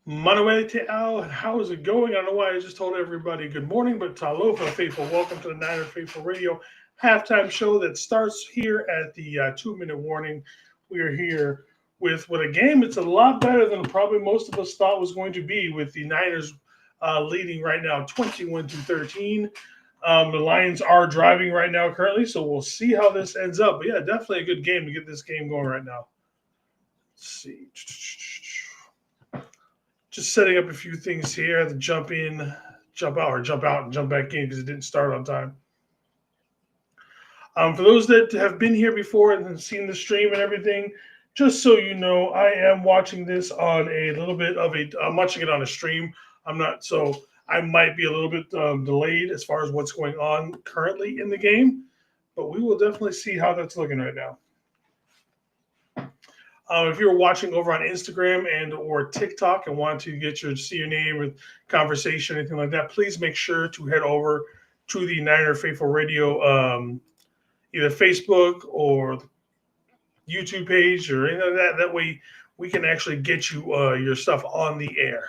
Manuel Al, how is it going? I don't know why I just told everybody good morning, but Talofa Faithful, welcome to the Niner Faithful Radio halftime show that starts here at the 2 minute warning. We are here with what a game it's a lot better than probably most of us thought was going to be, with the Niners leading right now 21 to 13. The Lions are driving right now currently, so we'll see how this ends up. But yeah, definitely a good game to get this game going right now. Let's see. Just setting up a few things here. I have to jump in, jump out, or jump out and jump back in because it didn't start on time. For those that have been here before and have seen the stream and everything, just so you know, I am watching this on a little bit of a. I'm watching it on a stream. I'm not, so I might be a little bit delayed as far as what's going on currently in the game, but we will definitely see how that's looking right now. If you're watching over on Instagram and or TikTok and want to see your name with conversation, anything like that, please make sure to head over to the Niner Faithful Radio, either Facebook or YouTube page or anything like that. That way we can actually get you your stuff on the air.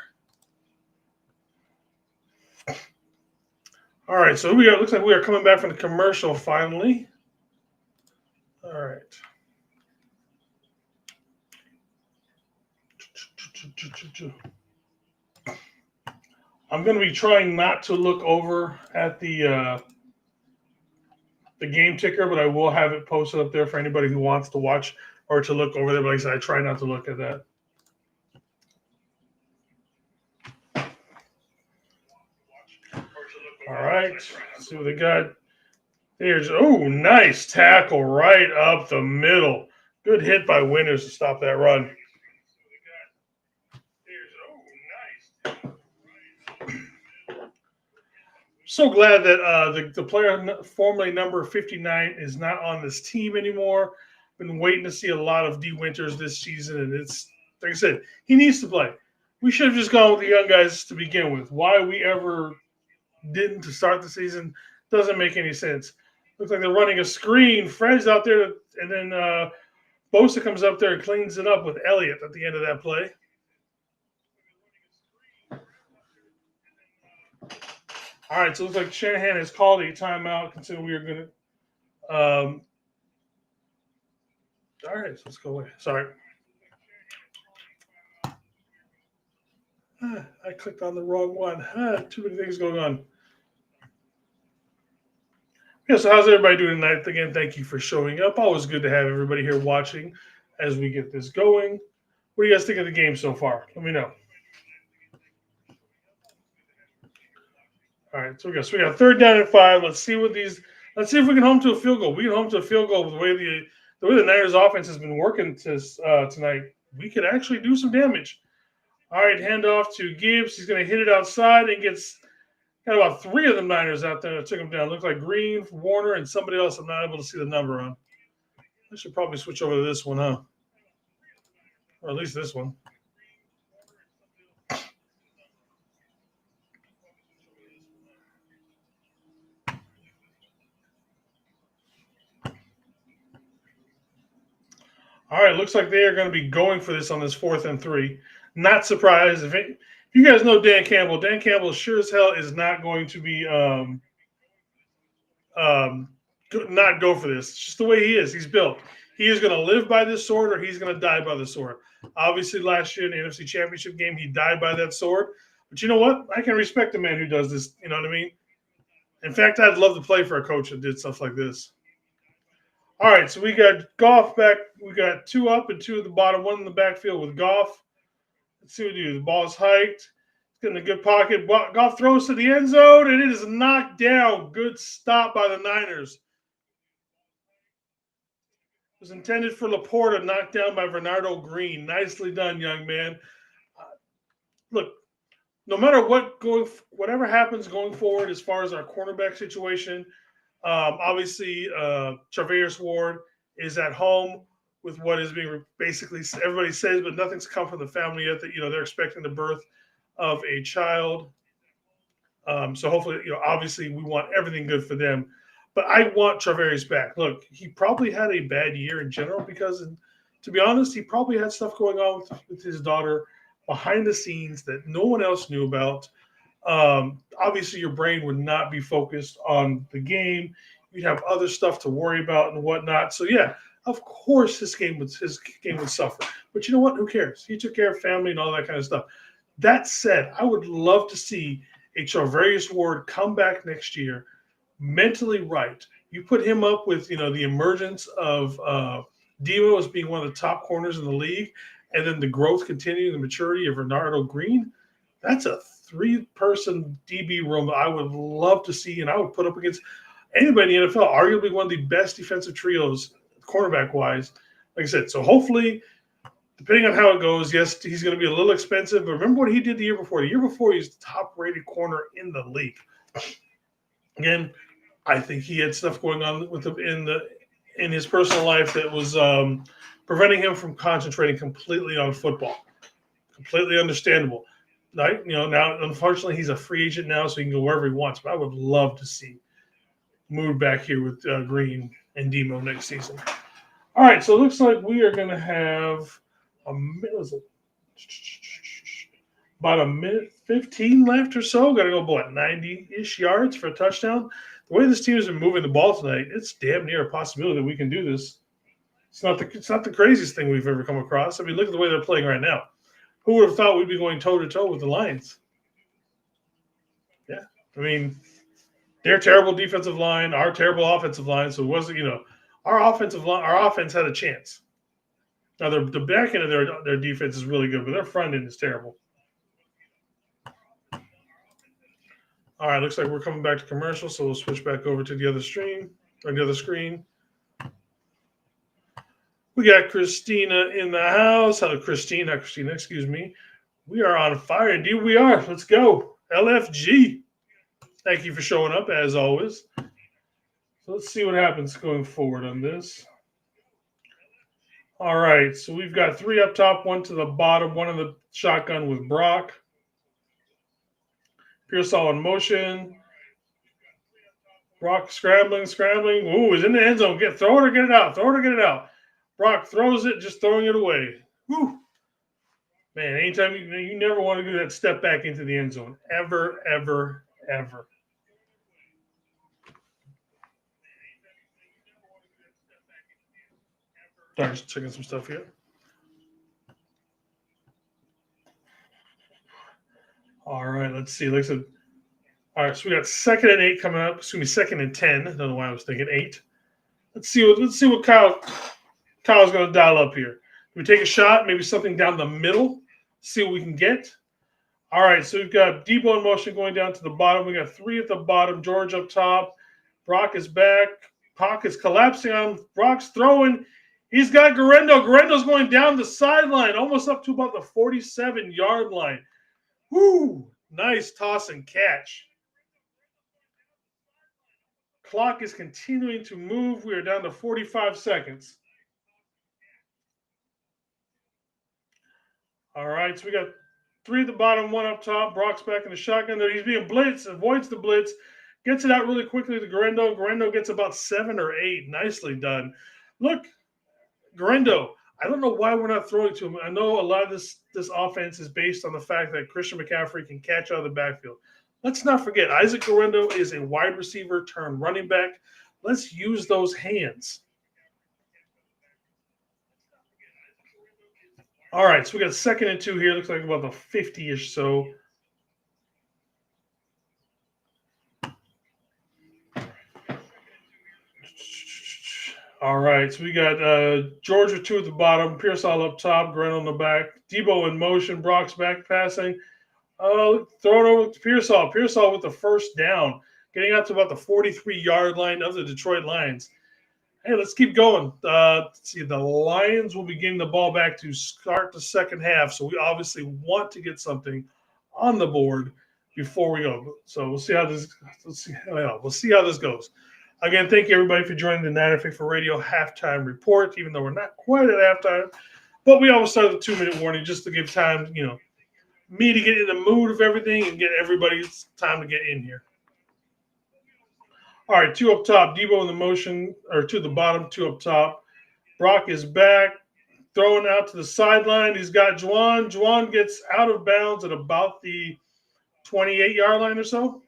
All right, so we looks like we are coming back from the commercial finally. All right. I'm going to be trying not to look over at the game ticker, but I will have it posted up there for anybody who wants to watch or to look over there. But like I said, I try not to look at that. All right, let's see what they got. There's, nice tackle right up the middle. Good hit by Winters to stop that run. So glad that the player formerly number 59 is not on this team anymore. Been waiting to see a lot of D Winters this season, and it's like I said, he needs to play. We should have just gone with the young guys to begin with. Why we ever didn't to start the season doesn't make any sense. Looks like they're running a screen. Fred's out there, and then Bosa comes up there and cleans it up with Elliott at the end of that play. All right, so it looks like Shanahan has called a timeout, considering we are going to. All right, so let's go away. Sorry. I clicked on the wrong one. Too many things going on. Yeah, so how's everybody doing tonight? Again, thank you for showing up. Always good to have everybody here watching as we get this going. What do you guys think of the game so far? Let me know. All right, so we got 3rd down and 5. Let's see if we can home to a field goal. We can home to a field goal with the way the Niners offense has been working tonight. We could actually do some damage. All right, handoff to Gibbs. He's going to hit it outside and got about 3 of them Niners out there that took him down. Looks like Green, Warner, and somebody else I'm not able to see the number on. I should probably switch over to this one, huh? Or at least this one. All right, looks like they are going to be going for this on this 4th and 3. Not surprised. If you guys know Dan Campbell sure as hell is not going to be not go for this. It's just the way he is. He's built. He is going to live by this sword or he's going to die by the sword. Obviously, last year in the NFC Championship game, he died by that sword. But you know what? I can respect a man who does this. You know what I mean? In fact, I'd love to play for a coach that did stuff like this. All right, so we got Goff back. We got 2 up and 2 at the bottom, 1 in the backfield with Goff. Let's see what we do. The ball's hiked. It's getting a good pocket. Goff throws to the end zone, and it is knocked down. Good stop by the Niners. It was intended for Laporta, knocked down by Bernardo Green. Nicely done, young man. Look, no matter whatever happens going forward as far as our cornerback situation, obviously Charvarius Ward is at home with what is being basically everybody says, but nothing's come from the family yet. That they're expecting the birth of a child. So hopefully, obviously we want everything good for them. But I want Charvarius back. Look, he probably had a bad year in general because, to be honest, he probably had stuff going on with his daughter behind the scenes that no one else knew about. Obviously, your brain would not be focused on the game. You'd have other stuff to worry about and whatnot. So yeah, of course his game would suffer. But you know what? Who cares? He took care of family and all that kind of stuff. That said, I would love to see a Charvarius Ward come back next year, mentally right. You put him up with the emergence of Devo as being one of the top corners in the league, and then the growth continuing, the maturity of Renardo Green. That's a 3-person DB room that I would love to see, and I would put up against anybody in the NFL. Arguably one of the best defensive trios, cornerback-wise. Like I said, so hopefully, depending on how it goes, yes, he's going to be a little expensive. But remember what he did the year before. The year before, he was the top-rated corner in the league. Again, I think he had stuff going on with him in his personal life that was preventing him from concentrating completely on football. Completely understandable. Right? Now unfortunately he's a free agent now, so he can go wherever he wants. But I would love to see move back here with Green and Demo next season. All right, so it looks like we are going to have about a minute 15 left or so. Got to go 90-ish yards for a touchdown. The way this team has been moving the ball tonight, it's damn near a possibility that we can do this. It's not the craziest thing we've ever come across. I mean, look at the way they're playing right now. Who would have thought we'd be going toe-to-toe with the Lions? Yeah. I mean, their terrible defensive line, our terrible offensive line. So it wasn't, our offense had a chance. Now, the back end of their defense is really good, but their front end is terrible. All right, looks like we're coming back to commercial, so we'll switch back over to the other screen. We got Christina in the house. Hello, Christina, excuse me. We are on fire. Indeed, we are. Let's go. LFG. Thank you for showing up, as always. So let's see what happens going forward on this. All right, so we've got 3 up top, 1 to the bottom, 1 in the shotgun with Brock. Pearsall in motion. Brock scrambling. Ooh, he's in the end zone. Throw it or get it out. Brock throws it, just throwing it away. Whew. Man, anytime you never want to do that step back into the end zone. Ever. Sorry, just checking some stuff here. All right, let's see. All right, so we got 2nd and 8 coming up. Excuse me, 2nd and 10. I don't know why I was thinking 8. Let's see what Kyle's going to dial up here. We take a shot, maybe something down the middle, see what we can get. All right, so we've got Debo in motion going down to the bottom. We got 3 at the bottom, George up top. Brock is back. Pocket's collapsing on him. Brock's throwing. He's got Garendo. Garendo's going down the sideline, almost up to about the 47-yard line. Woo! Nice toss and catch. Clock is continuing to move. We are down to 45 seconds. All right, so we got 3 at the bottom, 1 up top. Brock's back in the shotgun there. He's being blitzed, avoids the blitz, gets it out really quickly to Garendo. Garendo gets about 7 or 8. Nicely done. Look, Garendo, I don't know why we're not throwing to him. I know a lot of this offense is based on the fact that Christian McCaffrey can catch out of the backfield. Let's not forget, Isaac Garendo is a wide receiver turned running back. Let's use those hands. All right, so we got 2nd and 2 here. Looks like about the 50-ish so. All right, so we got George with 2 at the bottom, Pearsall up top, Grant on the back, Debo in motion, Brock's back passing. Throw it over to Pearsall. Pearsall with the 1st down, getting out to about the 43-yard line of the Detroit Lions. Hey, let's keep going. Let's see, the Lions will be getting the ball back to start the second half, so we obviously want to get something on the board before we go. So we'll see how this. We'll see how this goes. Again, thank you everybody for joining the Niner Faithful Radio halftime report. Even though we're not quite at halftime, but we always start with a 2-minute warning just to give time, me to get in the mood of everything and get everybody's time to get in here. All right, 2 up top. Debo in the motion, or 2 at the bottom, 2 up top. Brock is back. Throwing out to the sideline. He's got Juwan. Juwan gets out of bounds at about the 28-yard line or so.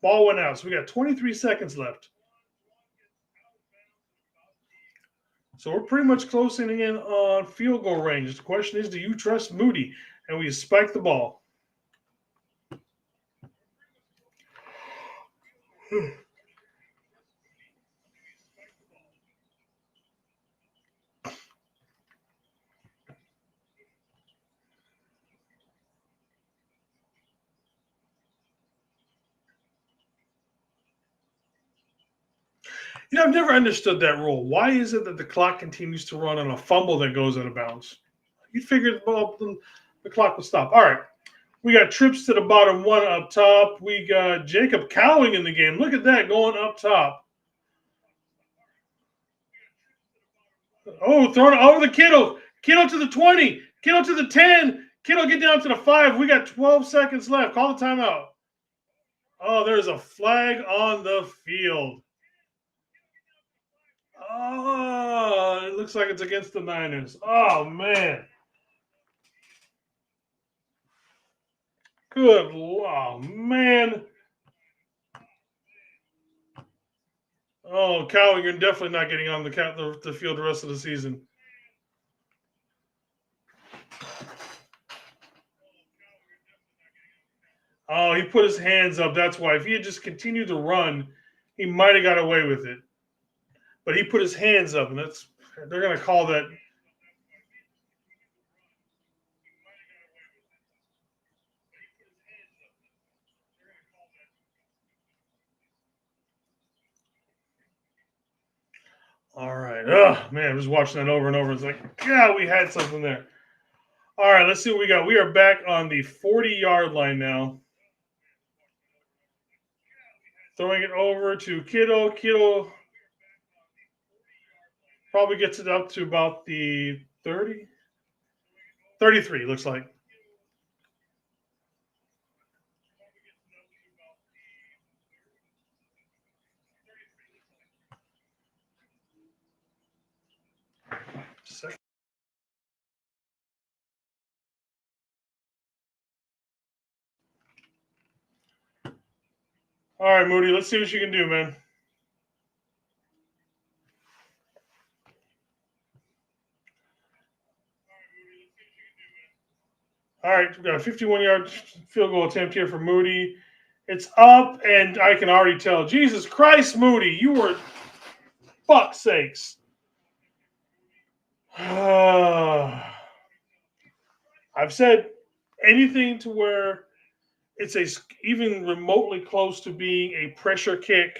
Ball went out. So we got 23 seconds left. So we're pretty much closing in on field goal range. The question is, do you trust Moody? And we spike the ball. I've never understood that rule. Why is it that the clock continues to run on a fumble that goes out of bounds? You'd figure the clock would stop. All right. We got trips to the bottom one up top. We got Jacob Cowing in the game. Look at that going up top. Oh, throwing it over the Kittle. Kittle to the 20. Kittle to the 10. Kittle get down to the 5. We got 12 seconds left. Call the timeout. Oh, there's a flag on the field. Oh, it looks like it's against the Niners. Oh, man. Good. Oh, man. Oh, Cowing, you're definitely not getting on the field the rest of the season. Oh, he put his hands up. That's why. If he had just continued to run, he might have got away with it. But he put his hands up, and they're going to call that. All right. Oh, man, I was watching that over and over. It's like, God, we had something there. All right, let's see what we got. We are back on the 40-yard line now. Throwing it over to Kittle. Kittle probably gets it up to about the 30. 33, looks like. Second. All right, Moody, let's see what you can do, man. All right, we got a 51-yard field goal attempt here for Moody. It's up, and I can already tell. Jesus Christ, Moody, you were fuck's sakes. I've said anything to where it's even remotely close to being a pressure kick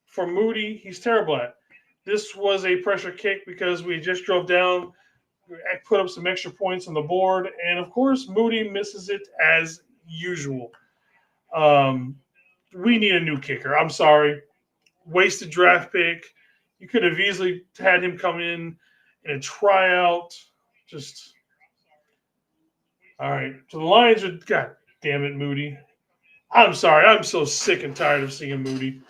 for Moody, he's terrible at. This was a pressure kick because we just drove down, put up some extra points on the board, and of course, Moody misses it as usual. We need a new kicker. I'm sorry. Wasted draft pick. You could have easily had him come in a tryout. Just all right. So the Lions are, God damn it, Moody. I'm sorry. I'm so sick and tired of seeing Moody.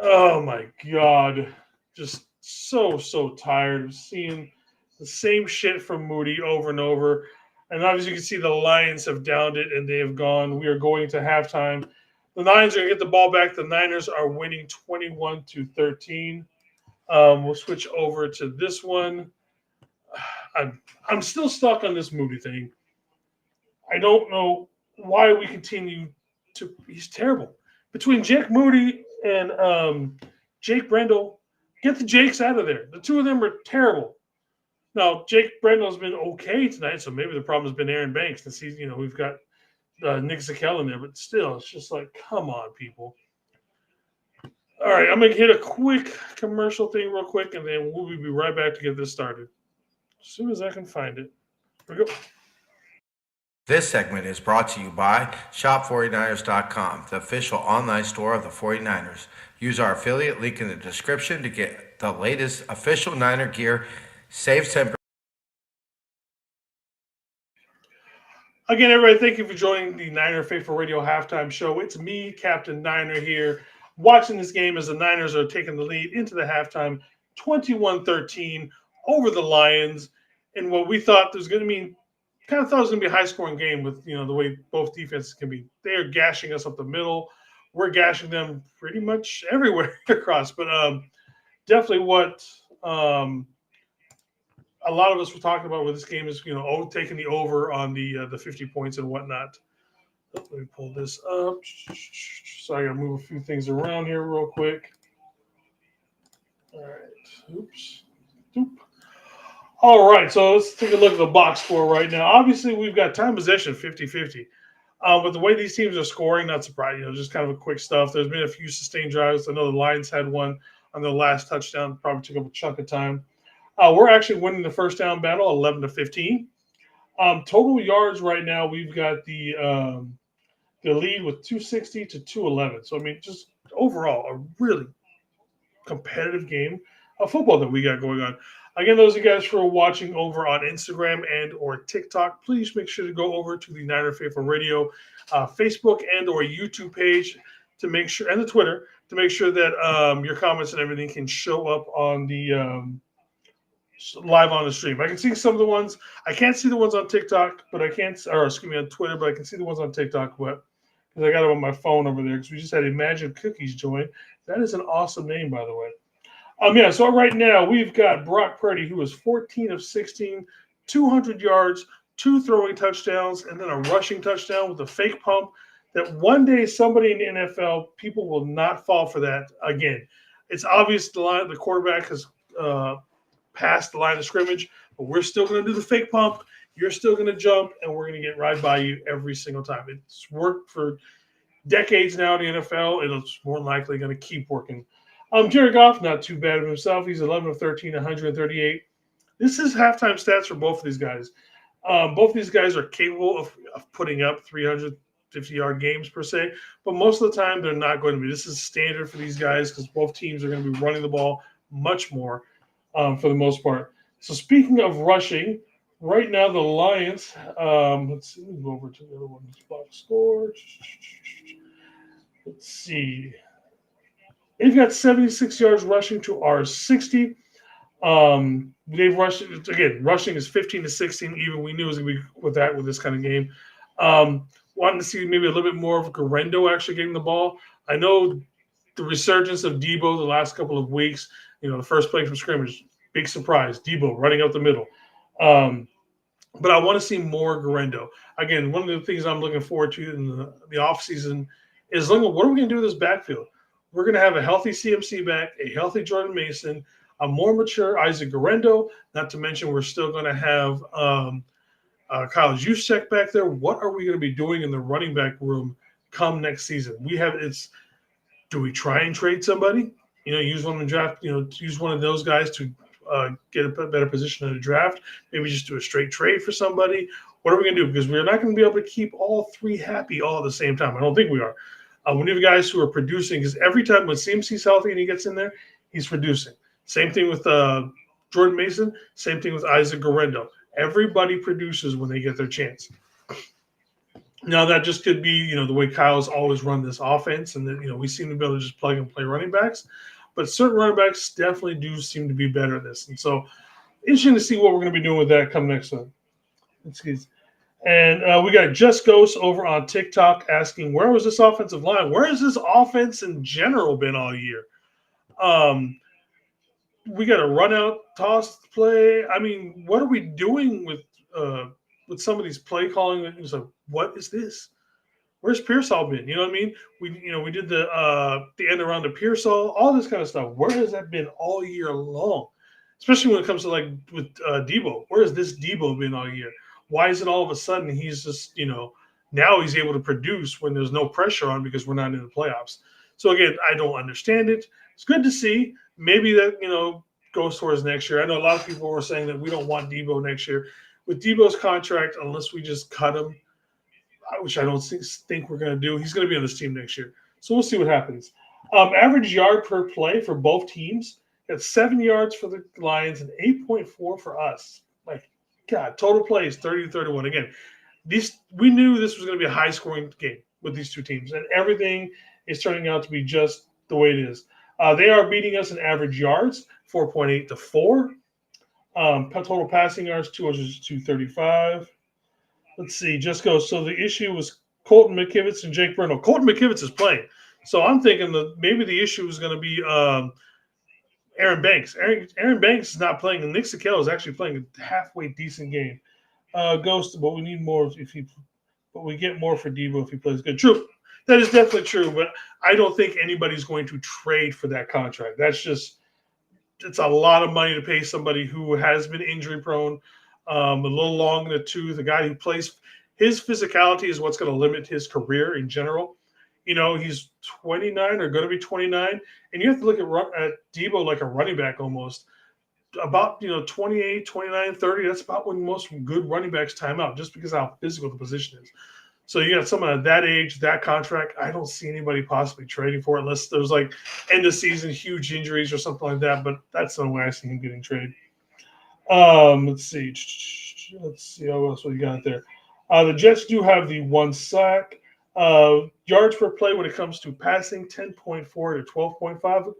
Oh my God. Just so tired of seeing the same shit from Moody over and over. And obviously you can see the Lions have downed it and they have gone. We are going to halftime. The Niners are going to get the ball back. The Niners are winning 21-13. We'll switch over to this one. I'm still stuck on this Moody thing. I don't know why we continue to. He's terrible. Between Jake Moody and Jake Brendel, get the Jakes out of there. The two of them are terrible. Now Jake Brendel's been okay tonight, so maybe the problem has been Aaron Banks. And see, we've got Nick Zakel in there, but still, it's just like, come on, people. All right, I'm going to hit a quick commercial thing real quick, and then we'll be right back to get this started. As soon as I can find it. Here we go. This segment is brought to you by shop49ers.com, the official online store of the 49ers. Use our affiliate link in the description to get the latest official Niner gear. Save 10%. Again, everybody, thank you for joining the Niner Faithful Radio Halftime Show. It's me, Captain Niner, here, watching this game as the Niners are taking the lead into the halftime, 21-13. over the Lions in what we thought was going to mean. Kind of thought it was going to be a high-scoring game with the way both defenses can be. They are gashing us up the middle. We're gashing them pretty much everywhere across. But definitely what a lot of us were talking about with this game is taking the over on the 50 points and whatnot. Let me pull this up. So I got to move a few things around here real quick. All right. Oops. Oop. All right, so let's take a look at the box score right now. Obviously, we've got time possession 50-50. But the way these teams are scoring, not surprising. Just kind of a quick stuff. There's been a few sustained drives. I know the Lions had one on their last touchdown. Probably took up a chunk of time. We're actually winning the first down battle 11-15. Total yards right now, we've got the lead with 260 to 211. So, I mean, just overall, a really competitive game of football that we got going on. Again, those of you guys who are watching over on Instagram and or TikTok, please make sure to go over to the Niner Faithful Radio Facebook and or YouTube page to make sure, and the Twitter, to make sure that your comments and everything can show up on the live on the stream. I can see some of the ones. I can't see the ones on TikTok, but I can't, or excuse me, on Twitter, but I can see the ones on TikTok. But because I got it on my phone over there, because we just had Imagine Cookies join. That is an awesome name, by the way. So right now we've got Brock Purdy, who is 14 of 16, 200 yards, 2 throwing touchdowns, and then a rushing touchdown with a fake pump. That one day somebody in the NFL, people will not fall for that again. It's obvious the quarterback has passed the line of scrimmage, but we're still going to do the fake pump. You're still going to jump, and we're going to get right by you every single time. It's worked for decades now in the NFL, and it's more likely going to keep working. Jared Goff, not too bad of himself. He's 11 of 13, 138. This is halftime stats for both of these guys. Both of these guys are capable of putting up 350-yard games per se, but most of the time they're not going to be. This is standard for these guys because both teams are going to be running the ball much more for the most part. So speaking of rushing, right now the Lions, let's see, move over to the other one's box score. Let's see. They've got 76 yards rushing to our 60. They've rushed, again, rushing is 15 to 16. Even we knew it was going to be with this kind of game. Wanting to see maybe a little bit more of Garendo actually getting the ball. I know the resurgence of Debo the last couple of weeks, the first play from scrimmage, big surprise, Debo running up the middle. But I want to see more Garendo. Again, one of the things I'm looking forward to in the offseason is looking at what are we going to do with this backfield. We're going to have a healthy CMC back, a healthy Jordan Mason, a more mature Isaac Garendo, not to mention we're still going to have Kyle Juszczyk back there. What are we going to be doing in the running back room come next season? Do we try and trade somebody? Use one in the draft, use one of those guys to get a better position in the draft. Maybe just do a straight trade for somebody. What are we going to do? Because we're not going to be able to keep all three happy all at the same time. I don't think we are. We need guys who are producing, because every time when CMC's healthy and he gets in there, he's producing. Same thing with Jordan Mason. Same thing with Isaac Garendo. Everybody produces when they get their chance. Now, that just could be, the way Kyle's always run this offense, and that, we seem to be able to just plug and play running backs. But certain running backs definitely do seem to be better at this. And so, interesting to see what we're going to be doing with that come next time. Excuse me. And we got Just Ghost over on TikTok asking, where was this offensive line? Where has this offense in general been all year? We got a run out, toss play. I mean, what are we doing with some of these play calling? It's like, what is this? Where's Pearsall been? You know what I mean? We did the end around the Pearsall, all this kind of stuff. Where has that been all year long? Especially when it comes to with Debo. Where has this Debo been all year? Why is it all of a sudden he's just, now he's able to produce when there's no pressure on because we're not in the playoffs? So, again, I don't understand it. It's good to see. Maybe that, goes towards next year. I know a lot of people were saying that we don't want Debo next year. With Debo's contract, unless we just cut him, which I don't think we're going to do, he's going to be on this team next year. So we'll see what happens. Average yard per play for both teams, got 7 yards for the Lions and 8.4 for us. God, total plays 30-31. Again, we knew this was going to be a high-scoring game with these two teams, and everything is turning out to be just the way it is. They are beating us in average yards, 4.8 to 4. Total passing yards, 200 to 235. Let's see, just go. So the issue was Colton McKivitz and Jake Bruno. Colton McKivitz is playing. So I'm thinking that maybe the issue is going to be Aaron Banks. Aaron Banks is not playing, and Nick Sikel is actually playing a halfway decent game. Ghost, but we need more but we get more for Debo if he plays good. True. That is definitely true, but I don't think anybody's going to trade for that contract. It's a lot of money to pay somebody who has been injury prone, a little long in the tooth. A guy who plays, his physicality is what's going to limit his career in general. He's 29 or going to be 29, and you have to look at Debo like a running back almost. About 28, 29, 30. That's about when most good running backs time out, just because of how physical the position is. So you got someone at that age, that contract. I don't see anybody possibly trading for it unless there's like end of season huge injuries or something like that. But that's the way I see him getting traded. Let's see how else we got there. The Jets do have the one sack. Yards per play when it comes to passing, 10.4 to 12.5.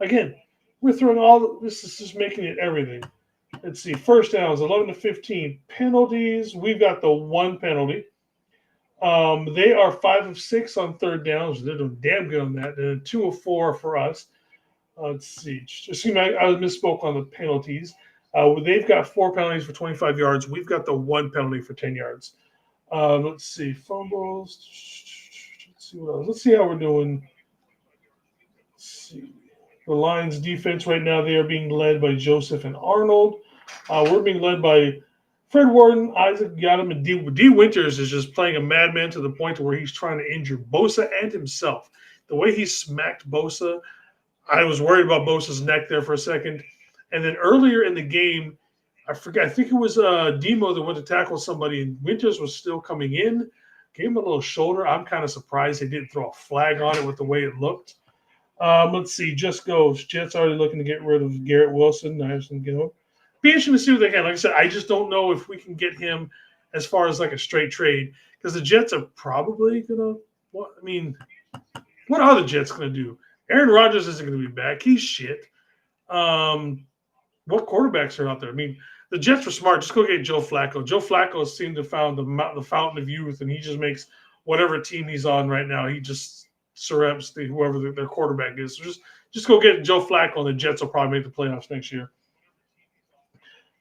Again, we're throwing this is just making it everything. Let's see. First downs, 11 to 15. Penalties, we've got the one penalty. They are 5 of 6 on third downs. They're doing damn good on that. They're 2 of 4 for us. Let's see. I misspoke on the penalties. They've got 4 penalties for 25 yards. We've got the 1 penalty for 10 yards. Let's see. Fumbles. Let's see what else. Let's see how we're doing. Let's see. The Lions defense right now, they are being led by Joseph and Arnold. We're being led by Fred Warden, Isaac Yadam, and D. Winters is just playing a madman to the point where he's trying to injure Bosa and himself. The way he smacked Bosa, I was worried about Bosa's neck there for a second. And then earlier in the game, I think it was Demo that went to tackle somebody, and Winters was still coming in. Gave him a little shoulder. I'm kind of surprised they didn't throw a flag on it with the way it looked. Let's see. Just goes. Jets already looking to get rid of Garrett Wilson. Be interesting to see what they can. Like I said, I just don't know if we can get him as far as like a straight trade, because the Jets are probably gonna. What are the Jets gonna do? Aaron Rodgers isn't gonna be back. He's shit. What quarterbacks are out there? I mean, the Jets were smart. Just go get Joe Flacco. Joe Flacco seemed to have found the fountain of youth, and he just makes whatever team he's on right now. He just surrounds whoever their quarterback is. So just go get Joe Flacco, and the Jets will probably make the playoffs next year.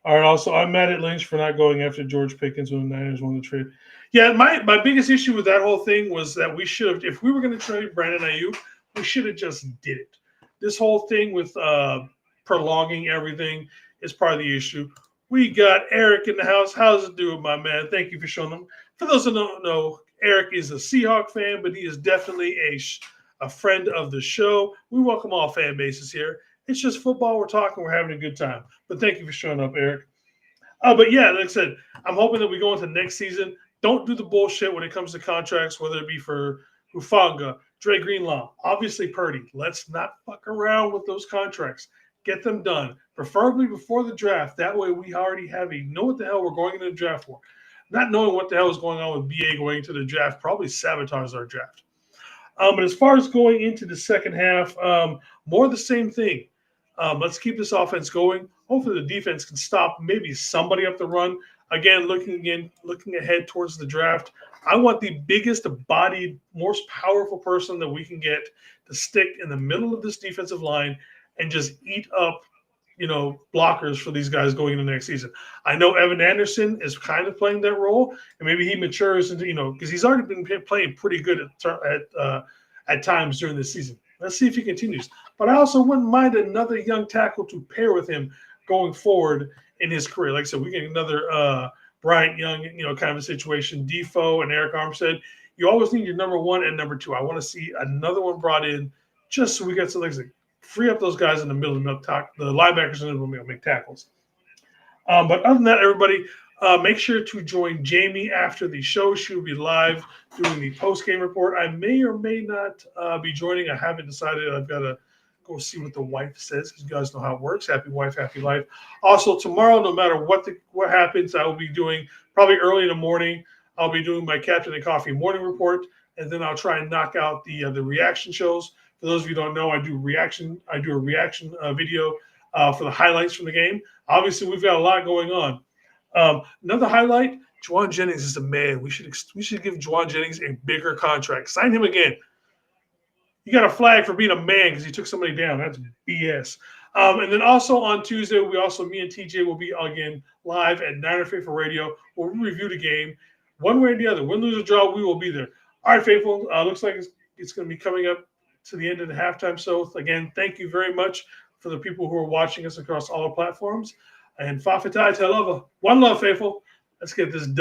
All right. Also, I'm mad at Lynch for not going after George Pickens when the Niners won the trade. Yeah, my biggest issue with that whole thing was that we should have, if we were going to trade Brandon Ayuk, we should have just did it. This whole thing with prolonging everything is part of the issue. We got Eric in the house. How's it doing, my man? Thank you for showing them. For those who don't know, Eric is a Seahawk fan, but he is definitely a friend of the show. We welcome all fan bases here. It's just football. We're talking. We're having a good time. But thank you for showing up, Eric. But yeah, like I said, I'm hoping that we go into next season. Don't do the bullshit when it comes to contracts, whether it be for Hufanga, Dre Greenlaw, obviously Purdy. Let's not fuck around with those contracts. Get them done, preferably before the draft. That way we already know what the hell we're going into the draft for. Not knowing what the hell is going on with BA going into the draft probably sabotages our draft. But as far as going into the second half, more of the same thing. Let's keep this offense going. Hopefully the defense can stop maybe somebody up the run. Again, looking ahead towards the draft, I want the biggest bodied, most powerful person that we can get to stick in the middle of this defensive line and just eat up, blockers for these guys going into next season. I know Evan Anderson is kind of playing that role, and maybe he matures into, because he's already been playing pretty good at times during this season. Let's see if he continues. But I also wouldn't mind another young tackle to pair with him going forward in his career. Like I said, we get another Bryant Young, kind of a situation. Defoe and Eric Armstead. You always need your number one and number two. I want to see another one brought in just so we get to free up those guys in the middle, the linebackers in the middle, make tackles. But other than that, everybody, make sure to join Jamie after the show. She will be live doing the post-game report. I may or may not be joining. I haven't decided. I've got to go see what the wife says, because you guys know how it works. Happy wife, happy life. Also, tomorrow, no matter what happens, I will be doing probably early in the morning. I'll be doing my Captain and Coffee morning report, and then I'll try and knock out the reaction shows. For those of you who don't know, I do a reaction video for the highlights from the game. Obviously, we've got a lot going on. Another highlight: Juwan Jennings is a man. We should give Juwan Jennings a bigger contract. Sign him again. You got a flag for being a man because he took somebody down. That's BS. And then also on Tuesday, me and TJ will be again live at Niner Faithful Radio. We'll review the game one way or the other. Win, lose, or draw, we will be there. All right, Faithful. Looks like it's going to be coming up to the end of the halftime show. Again, thank you very much for the people who are watching us across all our platforms. And Fafitai Telova. One love, Faithful. Let's get this done.